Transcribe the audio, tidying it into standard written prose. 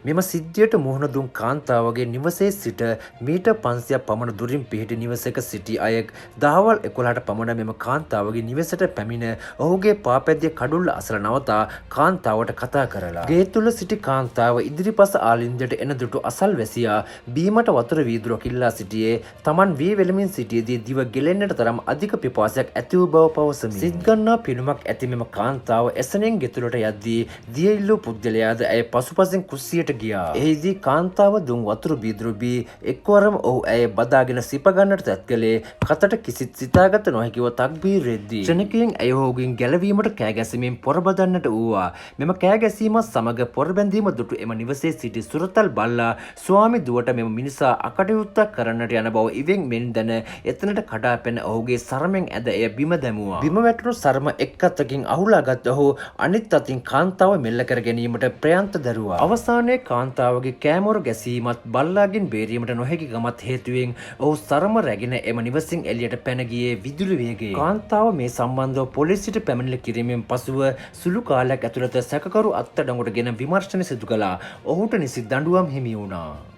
මෙම සිද්ධියට මුහුණ දුන් කාන්තාවගේ නිවසේ සිට මීටර් 500ක් පමණ දුරින් පිහිටි නිවසක සිටි අයෙක් දහවල් 11ට පමණ මෙම කාන්තාවගේ නිවසට පැමිණ ඔහුගේ පාපැදිය කඩුල්ල අසල නවතා කාන්තාවට කතා කරලා ගේ තුල සිටි කාන්තාව ඉදිරිපස ආලින්දයට එන දුටු අසල්වැසියා බීමට වතුර වීදුරක් ඉල්ලා සිටියේ Taman වී වෙලමින් සිටියේදී දිව ගෙලෙන්නට තරම් අධික පිපාසයක් ඇති වූ බව පවසමින් සිත් ගන්නා පිනුමක් ඇති මෙම කාන්තාව එසනෙන් ගෙතුලට යද්දී දිය ඉල්ලූ පුද්ගලයාද ඇය පසුපසින් කුස්සියට ගියා. එහිදී කාන්තාව දුන් වතුර බීදුරු බී එක්වරම ඔහු ඇය බදාගෙන සිප ගන්නට තැත් කළේ කතට කිසිත් සිතාගත නොහැකිව තක්බීරෙද්දී ක්ෂණිකයෙන් ඇය ඔහුගෙන් ගැලවීමට කෑගැසීමෙන් පොරබදන්නට වූවා. මෙම කෑගැසීමත් සමග පොරබැඳීම දුටු එම නිවසේ සිටි සුරතල් බල්ලා ස්වාමි දුවට මෙම මිනිසා අකටයුත්තක් කරන්නට යන බව ඉවෙන් මෙන් දැන එතනට කඩා පැන ඔහුගේ සරමෙන් ඇද එය බිම දැමුවා. බිම වැටුණු සරම එක් අතකින් අහුලාගත් ඔහු අනිත් අතින් කාන්තාව මෙල්ල කර ගැනීමට ප්‍රයත්න දරුවා. අවසානයේ කාන්තාවගේ කෑමොර ගැසීමත් බල්ලාගෙන් බේරීමට නොහැකි ගමත් හේතුවෙන් ඔහු සරම රැගෙන එම නිවසින් එළියට පැන ගියේ විදුලි වේගයෙන්. කාන්තාව මේ සම්බන්ධව පොලිසියට පැමිණිලි කිරීමෙන් පසුව සුළු කාලයක් ඇතුළත සැකකරු අත්අඩංගුවට ගෙන විමර්ශන සිදු කළා. ඔහුට නිසි දඬුවම් හිමි වුණා.